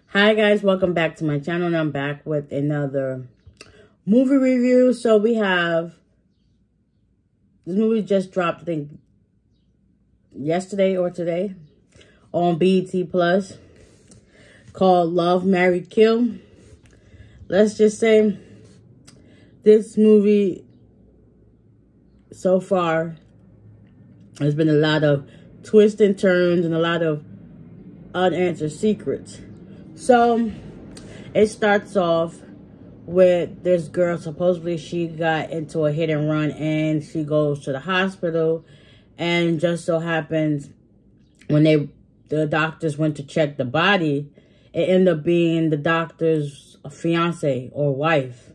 Hi guys, welcome back to my channel, and I'm back with another movie review. So we have, this movie just dropped, I think, yesterday or today on BET Plus, called Love, Marry, Kill. Let's just say this movie so far has been a lot of twists and turns and a lot of unanswered secrets. So it starts off with this girl, supposedly she got into a hit and run and she goes to the hospital, and just so happens when the doctors went to check the body, it ended up being the doctor's fiance or wife,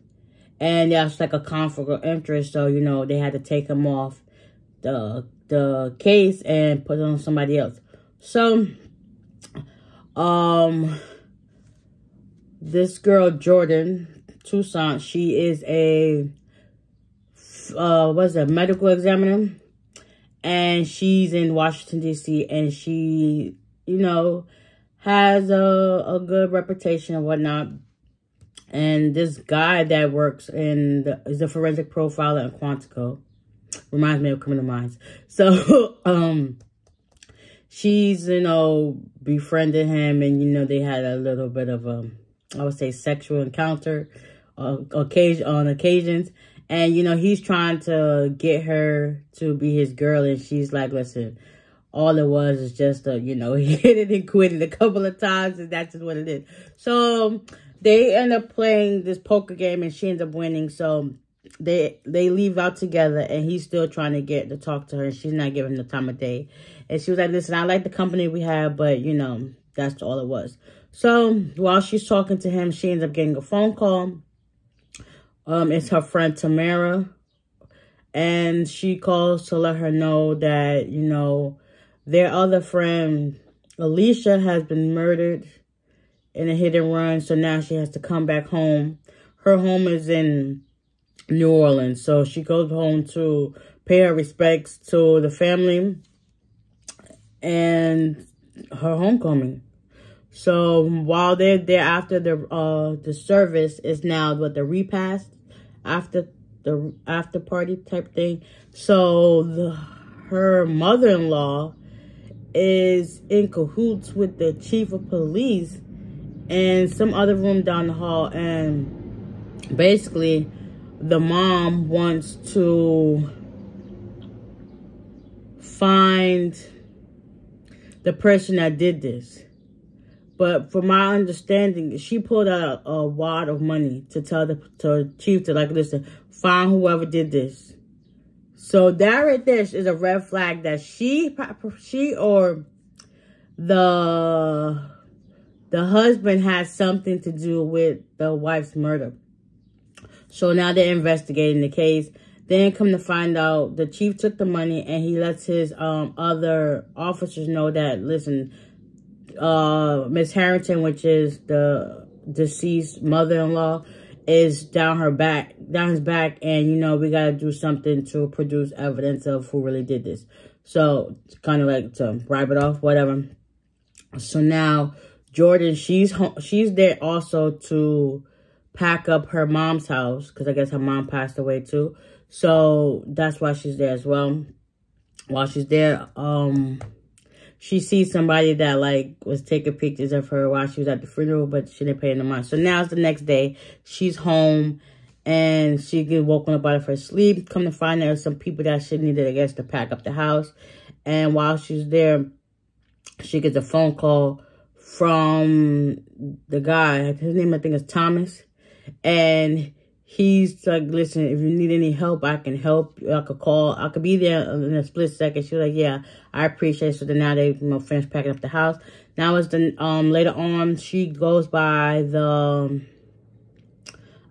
and that's like a conflict of interest. So you know, they had to take him off the case and put it on somebody else. So this girl, Jordan Toussaint, she is a medical examiner, and she's in Washington D.C. and she, you know, has a good reputation and whatnot. And this guy that works is a forensic profiler in Quantico. Reminds me of Criminal Minds. So she's, you know, befriended him, and you know, they had a little bit of I would say sexual encounter on occasions. And, you know, he's trying to get her to be his girl. And she's like, listen, all it was is just, you know, he hit it and quit it a couple of times. And that's just what it is. So they end up playing this poker game and she ends up winning. So they leave out together, and he's still trying to get to talk to her. And she's not giving him the time of day. And she was like, listen, I like the company we have, but, you know, that's all it was. So while she's talking to him, she ends up getting a phone call. It's her friend Tamara, and she calls to let her know that, you know, their other friend Alicia has been murdered in a hit and run. So now she has to come back home. Her home is in New Orleans, so she goes home to pay her respects to the family and her homecoming. So while they're there after the service is now what the repast after the after party type thing. So her mother-in-law is in cahoots with the chief of police and some other room down the hall, and basically the mom wants to find the person that did this. But from my understanding, she pulled out a wad of money to tell the chief to, like, listen, find whoever did this. So that right there is a red flag that she or the husband has something to do with the wife's murder. So now they're investigating the case. Then come to find out, the chief took the money and he lets his other officers know that, listen, Miss Harrington, which is the deceased mother-in-law, is down his back, and you know, we gotta do something to produce evidence of who really did this. So kind of like to bribe it off, whatever. So now Jordan, she's there also to pack up her mom's house, because I guess her mom passed away too. So that's why she's there as well. While she's there, she sees somebody that, like, was taking pictures of her while she was at the funeral, but she didn't pay no mind. So now it's the next day. She's home, and she gets woken up out of her sleep. Come to find out some people that she needed, I guess, to pack up the house. And while she's there, she gets a phone call from the guy. His name, I think, is Thomas. And he's like, listen, if you need any help, I can help. I could call. I could be there in a split second. She was like, yeah, I appreciate it. So then now they, you know, finished packing up the house. Now it's the, later on, she goes by the,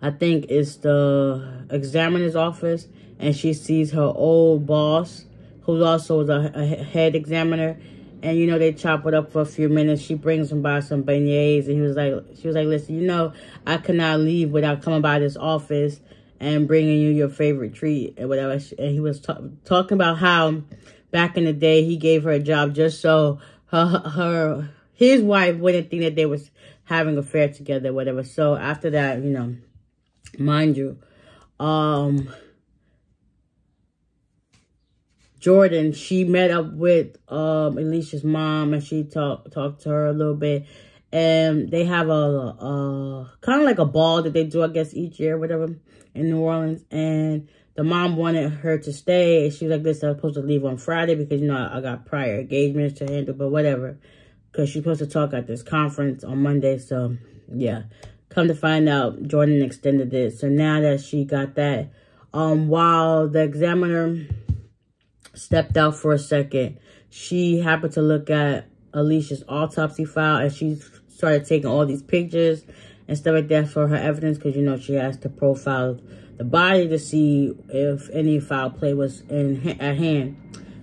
I think it's the examiner's office, and she sees her old boss, who also was a head examiner. And, you know, they chop it up for a few minutes. She brings him by some beignets. And she was like, listen, you know, I could not leave without coming by this office and bringing you your favorite treat and whatever. And he was talking about how back in the day he gave her a job just so her his wife wouldn't think that they was having an affair together, whatever. So after that, you know, mind you, Jordan, she met up with Alicia's mom, and she talked to her a little bit. And they have a kind of like a ball that they do, I guess, each year, whatever, in New Orleans. And the mom wanted her to stay. And she was like, listen, I'm supposed to leave on Friday because, you know, I got prior engagements to handle, but whatever. Because she's supposed to talk at this conference on Monday. So, yeah. Come to find out, Jordan extended it. So now that she got that, while the examiner stepped out for a second, she happened to look at Alicia's autopsy file, and she started taking all these pictures and stuff like that for her evidence, because, you know, she has to profile the body to see if any foul play was at hand.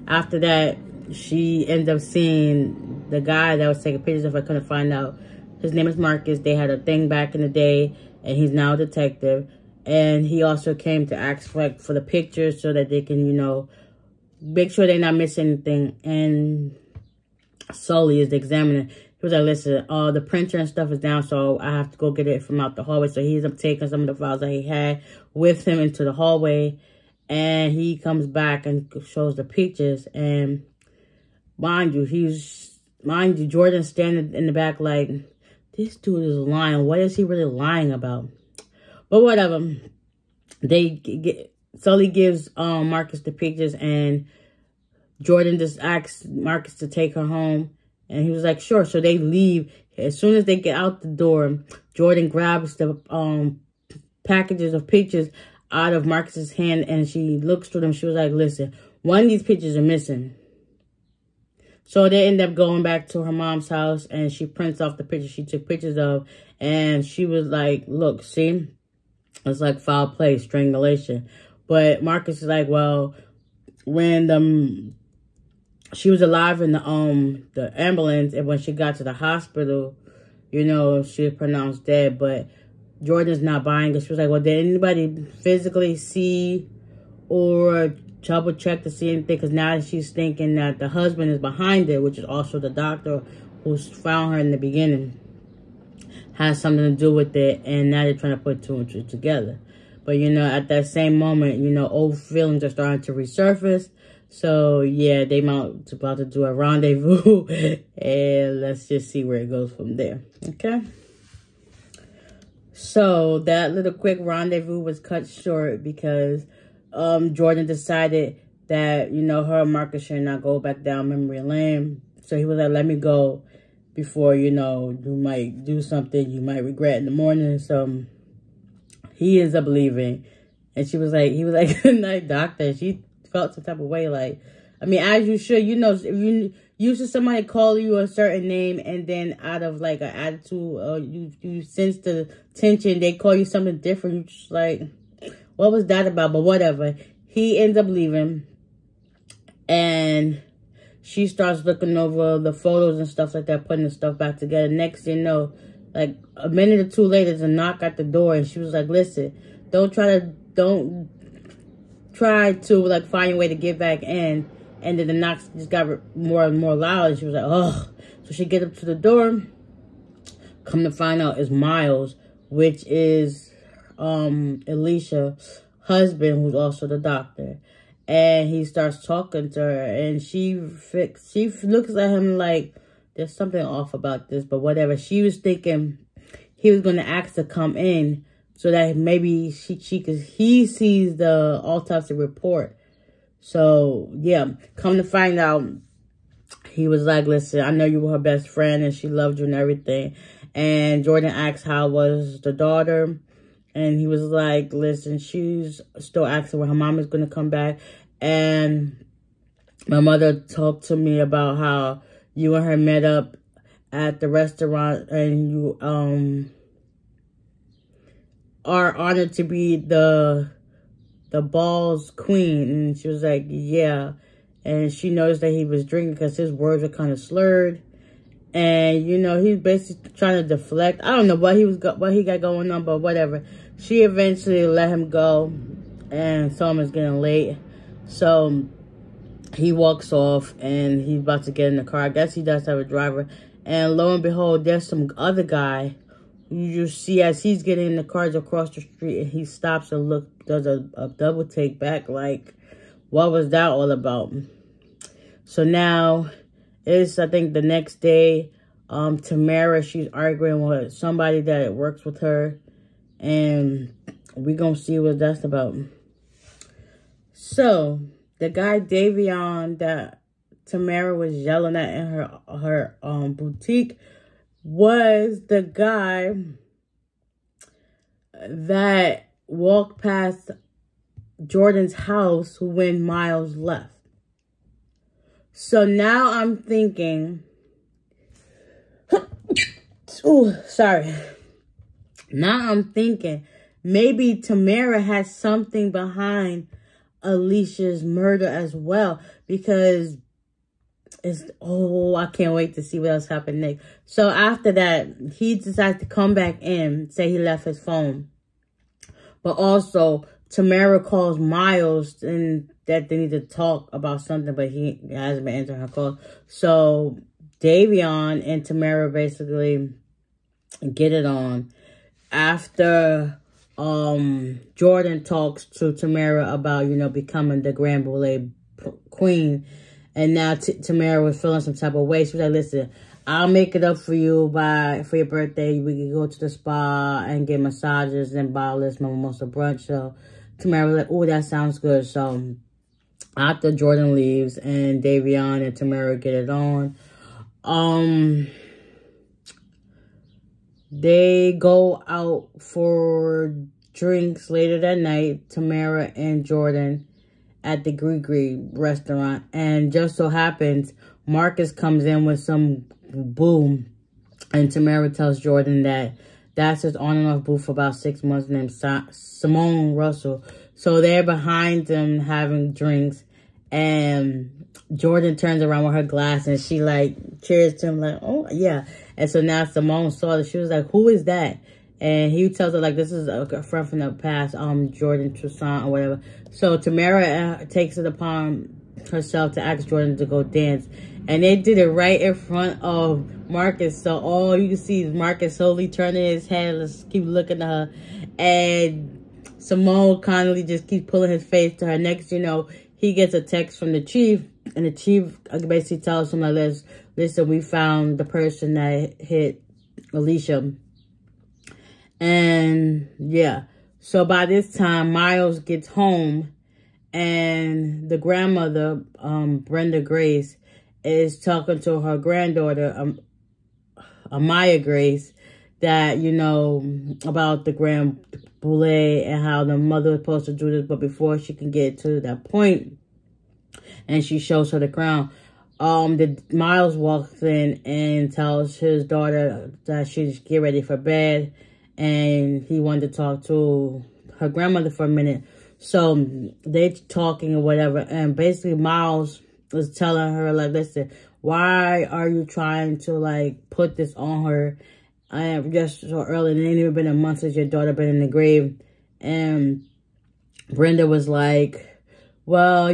After that, she ended up seeing the guy that was taking pictures of her. Couldn't find out. His name is Marcus. They had a thing back in the day, and he's now a detective. And he also came to ask for the pictures so that they can, you know, make sure they're not missing anything. And Sully is the examiner. He was like, listen, the printer and stuff is down, so I have to go get it from out the hallway. So he's up taking some of the files that he had with him into the hallway. And he comes back and shows the pictures. And mind you, Jordan's standing in the back like, this dude is lying. What is he really lying about? But whatever. Sully gives Marcus the pictures, and Jordan just asks Marcus to take her home. And he was like, sure. So they leave. As soon as they get out the door, Jordan grabs the packages of pictures out of Marcus's hand, and she looks through them. She was like, listen, one of these pictures are missing. So they end up going back to her mom's house, and she prints off the pictures she took pictures of. And she was like, look, see, it's like foul play, strangulation. But Marcus is like, well, when she was alive in the ambulance, and when she got to the hospital, you know, she was pronounced dead. But Jordan's not buying it. She was like, well, did anybody physically see or double check to see anything? Because now she's thinking that the husband is behind it, which is also the doctor who found her in the beginning, has something to do with it. And now they're trying to put two and two together. But, you know, at that same moment, you know, old feelings are starting to resurface. So, yeah, they about to do a rendezvous. And let's just see where it goes from there. Okay? So, that little quick rendezvous was cut short because Jordan decided that, you know, her and Marcus should not go back down memory lane. So, he was like, let me go before, you know, you might do something you might regret in the morning. So, he ends up leaving. And he was like, good night, doctor. She felt some type of way. Like, I mean, as you should, you know, if you used to somebody call you a certain name, and then out of like an attitude, you sense the tension, they call you something different. You just like, what was that about? But whatever. He ends up leaving. And she starts looking over the photos and stuff like that, putting the stuff back together. Next thing you know, like a minute or two later, there's a knock at the door, and she was like, listen, don't try to like find a way to get back in. And then the knocks just got more and more loud, and she was like, oh. So she gets up to the door. Come to find out, it's Miles, which is Alicia's husband, who's also the doctor. And he starts talking to her, and she looks at him like, there's something off about this, but whatever. She was thinking he was going to ask to come in so that maybe he sees the autopsy report. So, yeah, come to find out, he was like, listen, I know you were her best friend and she loved you and everything. And Jordan asked how was the daughter. And he was like, listen, she's still asking when her mom is going to come back. And my mother talked to me about how you and her met up at the restaurant, and you are honored to be the ball's queen. And she was like, yeah. And she noticed that he was drinking because his words were kind of slurred. And, you know, he's basically trying to deflect. I don't know what he got going on, but whatever. She eventually let him go and saw him as getting late. So he walks off, and he's about to get in the car. I guess he does have a driver. And lo and behold, there's some other guy. You see as he's getting in the cars across the street, and he stops and does a double take back, like, what was that all about? So now it's, I think, the next day. Tamara, she's arguing with somebody that works with her, and we gonna see what that's about. So the guy Davion that Tamara was yelling at in her boutique was the guy that walked past Jordan's house when Miles left. So now I'm thinking, oh, sorry. Now I'm thinking maybe Tamara has something behind Alicia's murder as well, because I can't wait to see what else happened next. So after that, he decides to come back in, say he left his phone. But also, Tamara calls Miles and that they need to talk about something, but he hasn't been answering her call. So Davion and Tamara basically get it on. After Jordan talks to Tamara about, becoming the Grand Boule queen. And now Tamara was feeling some type of way. She was like, listen, I'll make it up for you for your birthday. We can go to the spa and get massages and bottomless mimosa brunch. So Tamara was like, oh, that sounds good. So after Jordan leaves and Davion and Tamara get it on, they go out for drinks later that night, Tamara and Jordan, at the Gree restaurant. And just so happens, Marcus comes in with some boo. And Tamara tells Jordan that that's his on and off boo for about 6 months, named Simone Russell. So they're behind them having drinks. And Jordan turns around with her glass and she cheers to him like, oh, yeah. And so now Simone saw that. She was like, who is that? And he tells her, this is a friend from the past, Jordan Toussaint or whatever. So Tamara takes it upon herself to ask Jordan to go dance. And they did it right in front of Marcus. So all you can see is Marcus slowly turning his head. Let's keep looking at her. And Simone kindly just keeps pulling his face to her. Next, he gets a text from the chief. And the chief basically tells him, listen, we found the person that hit Alicia. And yeah, so by this time, Miles gets home and the grandmother, Brenda Grace, is talking to her granddaughter, Amaya Grace, that, about the Grand Boule and how the mother was supposed to do this, but before she can get to that point, and she shows her the crown, Miles walks in and tells his daughter that she should get ready for bed. And he wanted to talk to her grandmother for a minute. So they talking or whatever. And basically Miles was telling her, listen, why are you trying to, put this on her? I am just so early. It ain't even been a month since your daughter been in the grave. And Brenda was like, well,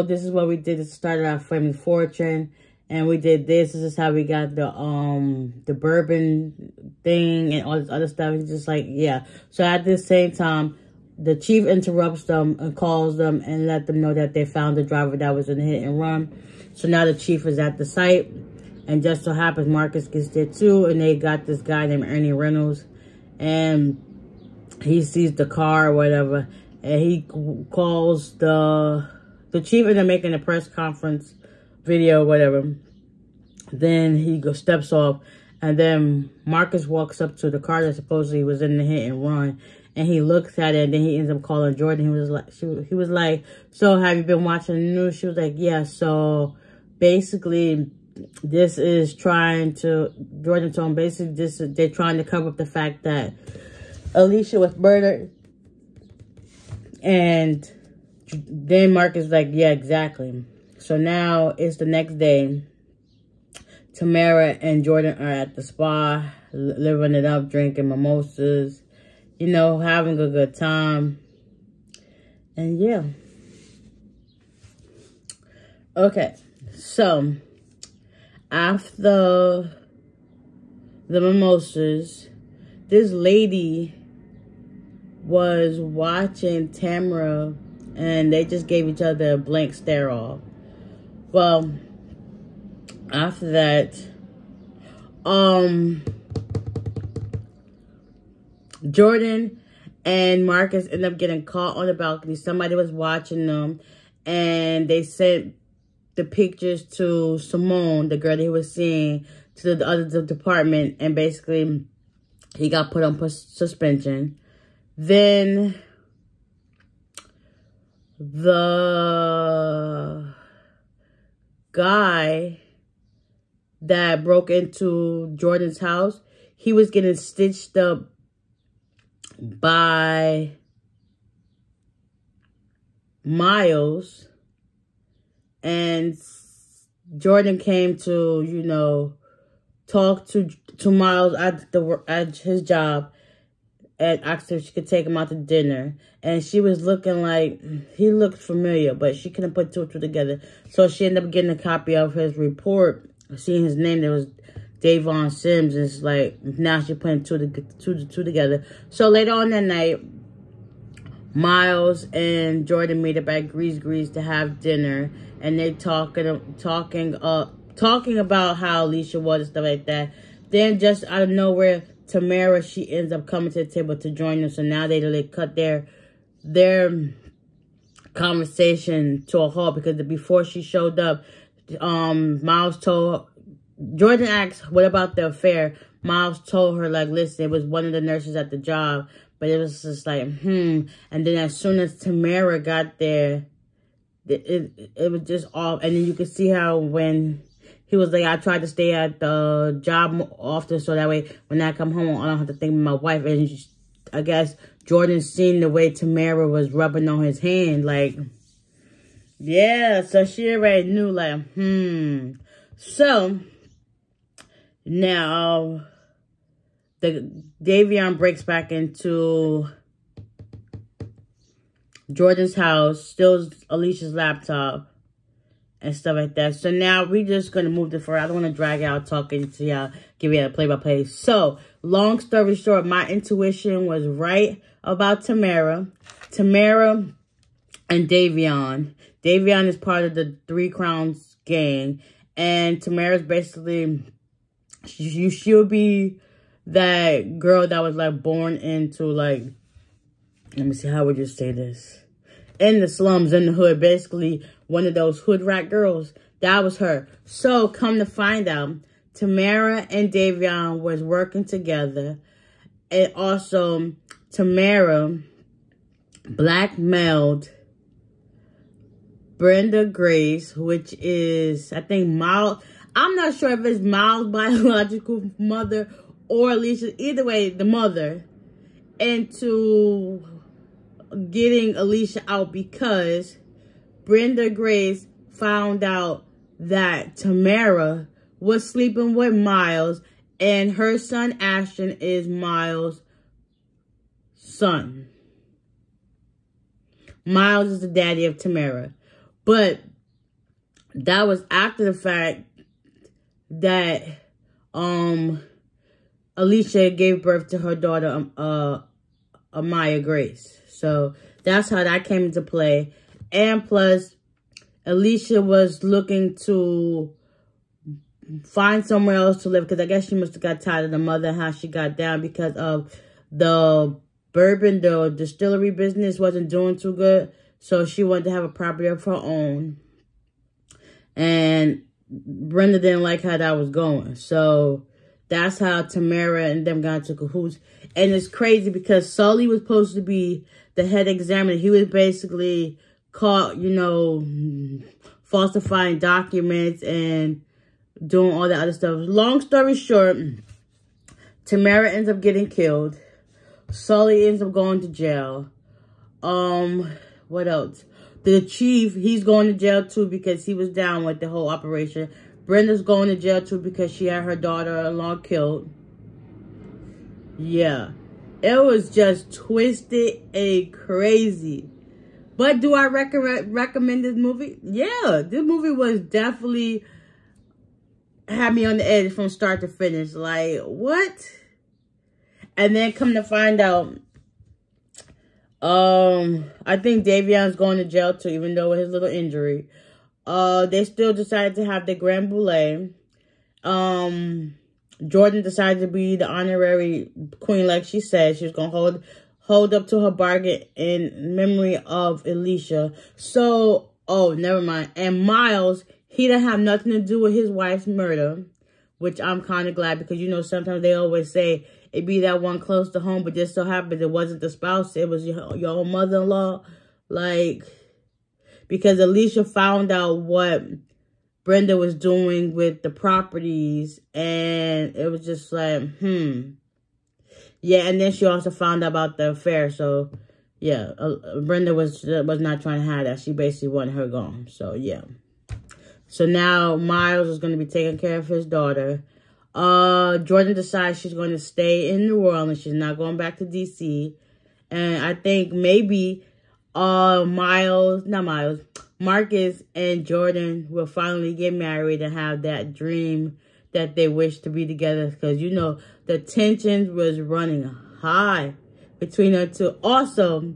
this is what we did to start our family fortune. And we did this. This is how we got the bourbon thing and all this other stuff. He's just like, yeah. So at the same time, the chief interrupts them and calls them and let them know that they found the driver that was in a hit and run. So now the chief is at the site. And just so happens Marcus gets there too. And they got this guy named Ernie Reynolds. And he sees the car or whatever. And he calls the chief, and they're making a press conference video, whatever. Then he steps off, and then Marcus walks up to the car that supposedly was in the hit and run, and he looks at it, and then he ends up calling Jordan. He was like, so have you been watching the news? She was like, yeah. So basically, this is Jordan told him, basically they're trying to cover up the fact that Alicia was murdered. And then Marcus was like, yeah, exactly. So now it's the next day. Tamara and Jordan are at the spa, living it up, drinking mimosas, having a good time. And yeah. Okay. So after the mimosas, this lady was watching Tamara, and they just gave each other a blank stare off. Well, after that, Jordan and Marcus ended up getting caught on the balcony. Somebody was watching them, and they sent the pictures to Simone, the girl that he was seeing, to the other department, and basically he got put on suspension. Then the guy that broke into Jordan's house, he was getting stitched up by Miles, and Jordan came to, you know, talk to Miles at his job and asked if she could take him out to dinner. And she was looking like, he looked familiar, but she couldn't put two and two together. So she ended up getting a copy of his report, seeing his name. There was Davon Sims. And it's like, now she's putting two together. So later on that night, Miles and Jordan meet up at Grease to have dinner. And they talking about how Alicia was and stuff like that. Then just out of nowhere, Tamara, she ends up coming to the table to join them. So now they cut their conversation to a halt, because before she showed up, Miles told, Jordan asked, what about the affair? Miles told her, like, listen, it was one of the nurses at the job, but it was just like, And then as soon as Tamara got there, it was just off. And then you could see how when he was like, I tried to stay at the job often so that way when I come home, I don't have to think of my wife. And I guess Jordan seen the way Tamara was rubbing on his hand. Like, yeah, so she already knew, like, So, now, Davion breaks back into Jordan's house, steals Alicia's laptop, and stuff like that. So now we're just going to move to forward. I don't want to drag out talking to y'all, give you a play-by-play. So, long story short, my intuition was right about Tamara. Tamara and Davion. Davion is part of the Three Crowns gang. And Tamara's basically, she'll be that girl that was, like, born into, like, let me see, how would you say this? In the slums, in the hood, basically one of those hood rat girls. That was her. So, come to find out, Tamara and Davion was working together. And also, Tamara blackmailed Brenda Grace, which is, I think, Miles. I'm not sure if it's Miles' biological mother or Alicia. Either way, the mother, into getting Alicia out, because Brenda Grace found out that Tamara was sleeping with Miles, and her son Ashton is Miles' son. Miles is the daddy of Tamara. But that was after the fact that Alicia gave birth to her daughter, Amaya Grace. So that's how that came into play. And plus, Alicia was looking to find somewhere else to live, because I guess she must have got tired of the mother and how she got down, because of the bourbon, the distillery business wasn't doing too good. So she wanted to have a property of her own. And Brenda didn't like how that was going. So that's how Tamara and them got into cahoots. And it's crazy because Sully was supposed to be the head examiner. He was basically caught, you know, falsifying documents and doing all that other stuff. Long story short, Tamara ends up getting killed. Sully ends up going to jail. What else? The chief, he's going to jail too because he was down with the whole operation. Brenda's going to jail too because she had her daughter-in-law killed. Yeah. It was just twisted and crazy. But do I recommend this movie? Yeah. This movie was definitely had me on the edge from start to finish. Like, what? And then come to find out, I think Davion's going to jail too, even though with his little injury. They still decided to have the Grand Boule. Jordan decided to be the honorary queen, like she said. She was going to hold up to her bargain in memory of Alicia. So, oh, never mind. And Miles, he didn't have nothing to do with his wife's murder, which I'm kind of glad because, you know, sometimes they always say it be that one close to home, but just so happened it wasn't the spouse. It was your own mother-in-law. Like, because Alicia found out what Brenda was doing with the properties, and it was just like, Yeah, and then she also found out about the affair, so, yeah, Brenda was not trying to have that. She basically wanted her gone, so, yeah. So now Miles is going to be taking care of his daughter. Jordan decides she's going to stay in New Orleans. She's not going back to D.C., and I think maybe Marcus and Jordan will finally get married and have that dream that they wish to be together. Because, you know, the tension was running high between the two. Also,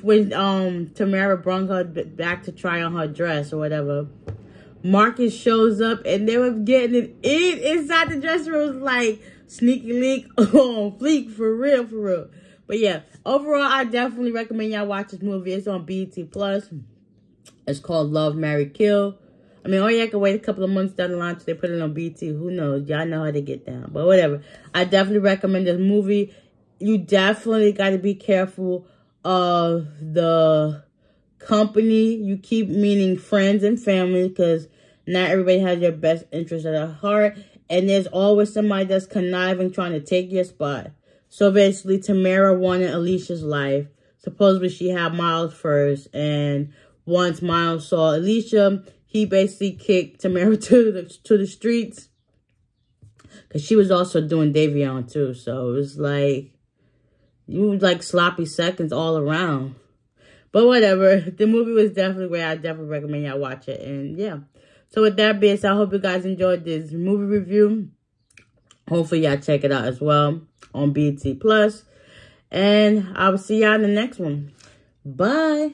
when Tamara brought her back to try on her dress or whatever, Marcus shows up and they were getting it in inside the dressing room. It was like sneaky link on fleek, for real. But yeah, overall, I definitely recommend y'all watch this movie. It's on BET+. It's called Love, Marry, Kill. I mean, or you can wait a couple of months down the line till they put it on BET. Who knows? Y'all know how to get down. But whatever. I definitely recommend this movie. You definitely got to be careful of the company you keep, meaning friends and family, because not everybody has your best interest at heart. And there's always somebody that's conniving, trying to take your spot. So basically, Tamara wanted Alicia's life. Supposedly, she had Miles first. And once Miles saw Alicia, he basically kicked Tamara to the streets. Because she was also doing Davion too. So it was like, sloppy seconds all around. But whatever. The movie was definitely great. I definitely recommend y'all watch it. And yeah. So with that being said, I hope you guys enjoyed this movie review. Hopefully y'all check it out as well on BET+. And I will see y'all in the next one. Bye.